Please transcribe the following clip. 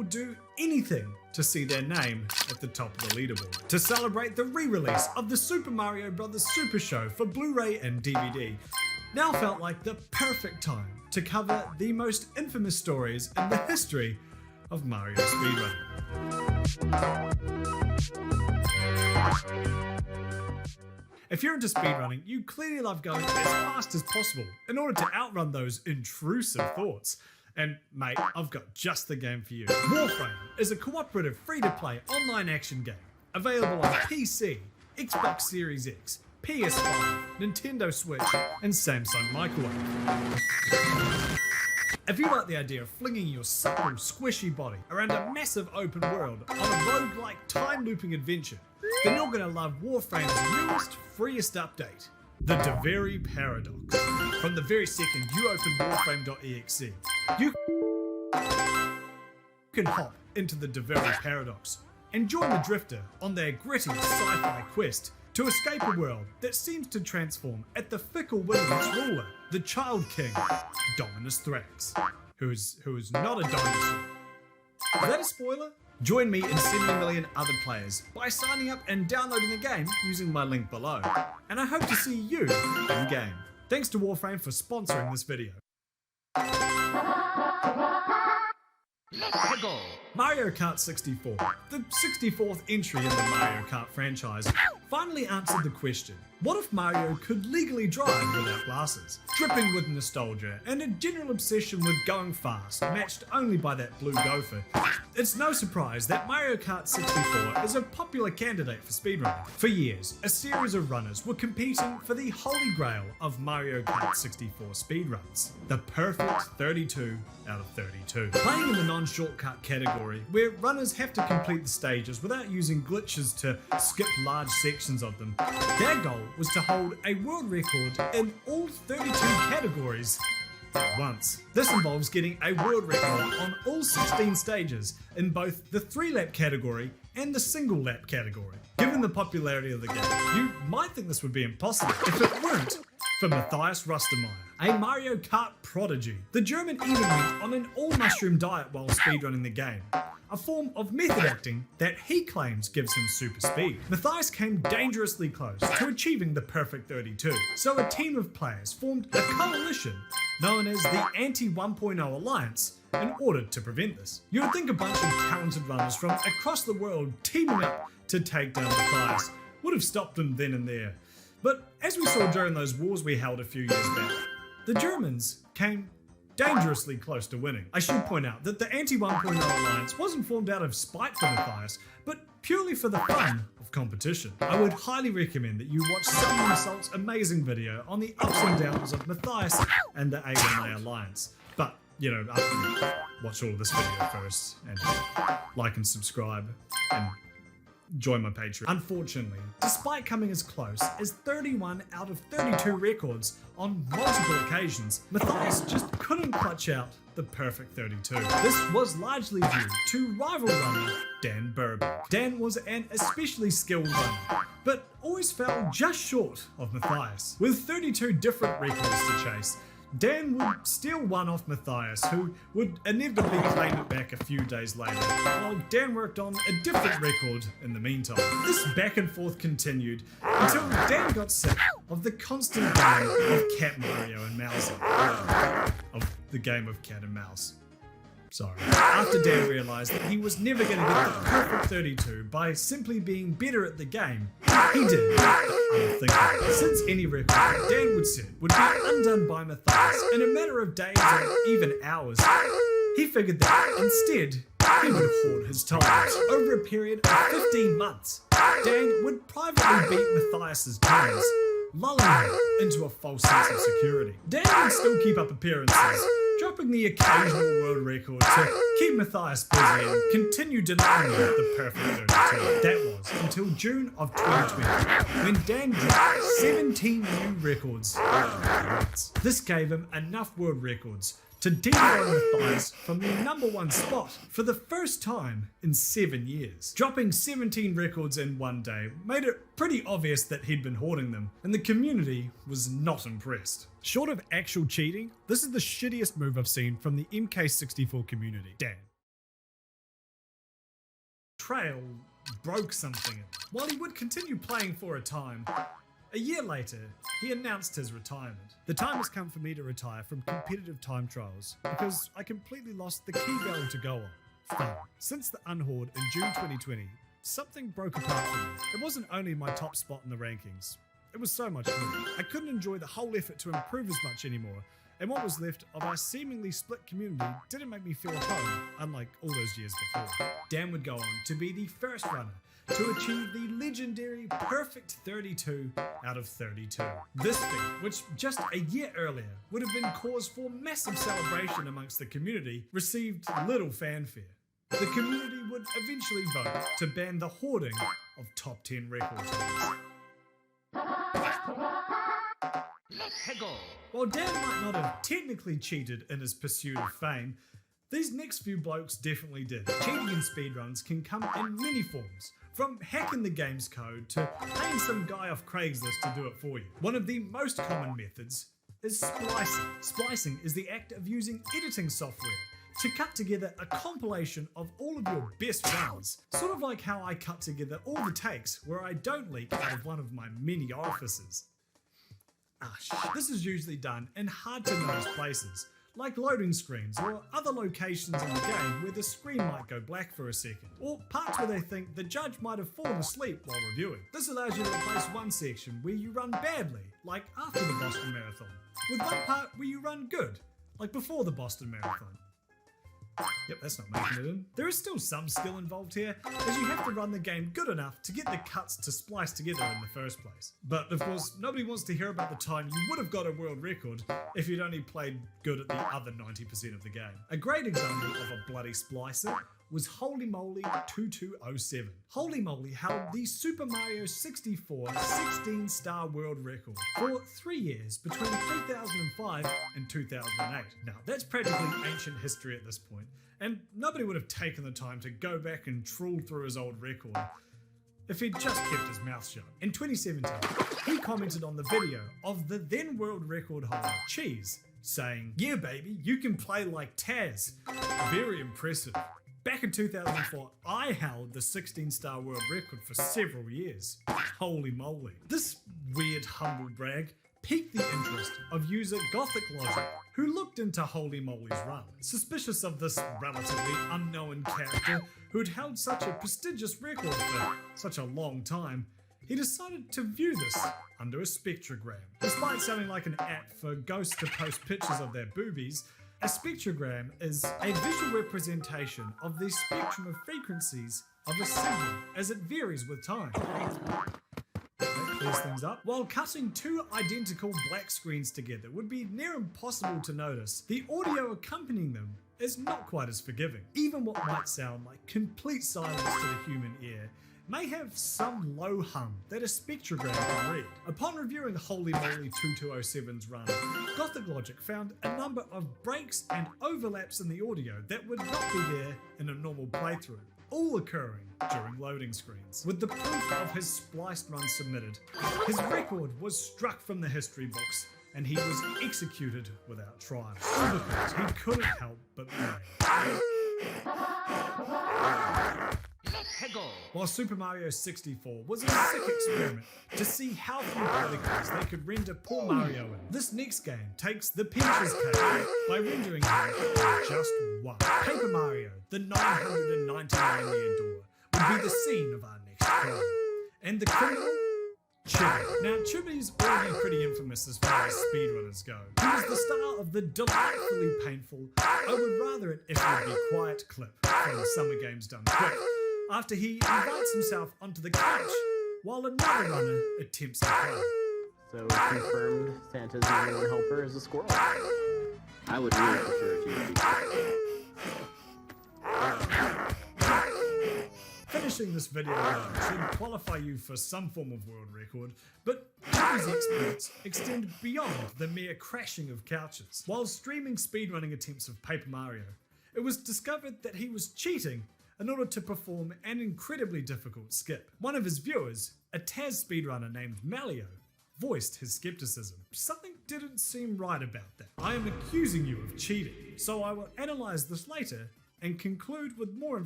would do anything to see their name at the top of the leaderboard. To celebrate the re-release of the Super Mario Bros. Super Show for Blu-ray and DVD, now felt like the perfect time to cover the most infamous stories in the history of Mario speedrunning. If you're into speedrunning, you clearly love going as fast as possible in order to outrun those intrusive thoughts. And mate, I've got just the game for you. Warframe is a cooperative free-to-play online action game available on PC, Xbox Series X, PS5, Nintendo Switch, and Samsung Microwave. If you like the idea of flinging your supple, squishy body around a massive open world on a roguelike time-looping adventure, then you're going to love Warframe's newest, freest update, the Deveri Paradox. From the very second you open Warframe.exe, you can hop into the Deveri Paradox and join the Drifter on their gritty sci-fi quest to escape a world that seems to transform at the fickle whim of its ruler, the Child King, Dominus Thrax, who is not a dinosaur. Is that a spoiler? Join me and 70 million other players by signing up and downloading the game using my link below. And I hope to see you in game. Thanks to Warframe for sponsoring this video. Let's go! Mario Kart 64, the 64th entry in the Mario Kart franchise, finally answered the question, what if Mario could legally drive without glasses? Dripping with nostalgia and a general obsession with going fast, matched only by that blue gopher, it's no surprise that Mario Kart 64 is a popular candidate for speedrunning. For years, a series of runners were competing for the holy grail of Mario Kart 64 speedruns, the perfect 32 out of 32. Playing in the non-shortcut category, where runners have to complete the stages without using glitches to skip large sections of them, their goal was to hold a world record in all 32 categories at once. This involves getting a world record on all 16 stages in both the 3-lap category and the single lap category. Given the popularity of the game, you might think this would be impossible if it weren't for Matthias Rustermeyer, a Mario Kart prodigy. The German even went on an all-mushroom diet while speedrunning the game, a form of method acting that he claims gives him super speed. Matthias came dangerously close to achieving the perfect 32, so a team of players formed a coalition known as the Anti-1.0 Alliance in order to prevent this. You would think a bunch of talented runners from across the world teaming up to take down Matthias would have stopped him then and there. But as we saw during those wars we held a few years back, the Germans came dangerously close to winning. I should point out that the Anti-1.0 Alliance wasn't formed out of spite for Matthias, but purely for the fun of competition. I would highly recommend that you watch Someone Assault's amazing video on the ups and downs of Matthias and the A1A Alliance. But, you know, watch all of this video first, and like and subscribe, and join my Patreon. Unfortunately, despite coming as close as 31 out of 32 records on multiple occasions, Matthias just couldn't clutch out the perfect 32. This was largely due to rival runner Dan Burbank. Dan was an especially skilled runner, but always fell just short of Matthias. With 32 different records to chase, Dan would steal one off Matthias, who would inevitably claim it back a few days later, while Dan worked on a different record in the meantime. This back and forth continued until Dan got sick of the constant game of Cat Mario and Mouse. Of the game of Cat and Mouse. Sorry. After Dan realised that he was never going to get the perfect 32 by simply being better at the game, he did the unthinkable. Since any record that Dan would set would be undone by Matthias in a matter of days or even hours, he figured that instead he would hoard his times. Over a period of 15 months, Dan would privately beat Matthias's times, lulling him into a false sense of security. Dan would still keep up appearances, dropping the occasional world record to keep Matthias busy and continue denying him the perfect 32. That was until June of 2020, when Dan dropped 17 new records. This gave him enough world records to dethrone Matthias from the #1 spot for the first time in 7 years. Dropping 17 records in one day made it pretty obvious that he'd been hoarding them, and the community was not impressed. Short of actual cheating, this is the shittiest move I've seen from the MK64 community. Dan. betrayal broke something in him. While he would continue playing for a time, a year later, he announced his retirement. The time has come for me to retire from competitive time trials because I completely lost the key value to go on: fun. Since the Unhorde in June 2020, something broke apart for me. It wasn't only my top spot in the rankings, it was so much more. I couldn't enjoy the whole effort to improve as much anymore, and what was left of our seemingly split community didn't make me feel at home, unlike all those years before. Dan would go on to be the first runner to achieve the legendary perfect 32 out of 32. This feat, which just a year earlier would have been cause for massive celebration amongst the community, received little fanfare. The community would eventually vote to ban the hoarding of top 10 record holders. While Dan might not have technically cheated in his pursuit of fame, these next few blokes definitely did. Cheating in speedruns can come in many forms, from hacking the game's code to paying some guy off Craigslist to do it for you. One of the most common methods is splicing. Splicing is the act of using editing software to cut together a compilation of all of your best runs. Sort of like how I cut together all the takes where I don't leak out of one of my many orifices. This is usually done in hard to notice places, like loading screens or other locations in the game where the screen might go black for a second, or parts where they think the judge might have fallen asleep while reviewing. This allows you to replace one section where you run badly, like after the Boston Marathon, with one part where you run good, like before the Boston Marathon. Yep, that's not making it in. There is still some skill involved here, as you have to run the game good enough to get the cuts to splice together in the first place. But of course, nobody wants to hear about the time you would have got a world record if you'd only played good at the other 90% of the game. A great example of a bloody splicer was Holy Moly 2207. Holy Moly held the Super Mario 64 16-star world record for 3 years between 2005 and 2008. Now, that's practically ancient history at this point, and nobody would have taken the time to go back and trawl through his old record if he'd just kept his mouth shut. In 2017, he commented on the video of the then world record holder, Cheese, saying, "Yeah baby, you can play like Taz. Very impressive. Back in 2004, I held the 16-star world record for several years. Holy moly." This weird humble brag piqued the interest of user Gothic Logic, who looked into Holy Moly's run. Suspicious of this relatively unknown character who had held such a prestigious record for such a long time, he decided to view this under a spectrogram. Despite sounding like an app for ghosts to post pictures of their boobies, a spectrogram is a visual representation of the spectrum of frequencies of a signal as it varies with time. That clears things up. While cutting two identical black screens together would be near impossible to notice, the audio accompanying them is not quite as forgiving. Even what might sound like complete silence to the human ear may have some low hum that a spectrogram can read. Upon reviewing Holy Moly 2207's run, Gothic Logic found a number of breaks and overlaps in the audio that would not be there in a normal playthrough, all occurring during loading screens. With the proof of his spliced run submitted, his record was struck from the history books and he was executed without trial, all because he couldn't help but play. While Super Mario 64 was a sick experiment to see how few polygons they could render poor Mario in, this next game takes the pincher's cake by rendering him just one. Paper Mario, the 999-year door, would be the scene of our next crime. And the criminal? Chibi. Now, Chibi's already pretty infamous as far as speedrunners go. He was the star of the delightfully painful, I would rather it if it would be quiet clip from Summer Games Done Quick, after he invites himself onto the couch while another runner attempts to play. So confirmed Santa's number one helper is a squirrel. I would really prefer if you would be. Finishing this video alone should qualify you for some form of world record, but Chibi's exploits extend beyond the mere crashing of couches. While streaming speedrunning attempts of Paper Mario, it was discovered that he was cheating in order to perform an incredibly difficult skip. One of his viewers, a Taz speedrunner named Malio, voiced his skepticism. Something didn't seem right about that. I am accusing you of cheating, so I will analyze this later and conclude with more information.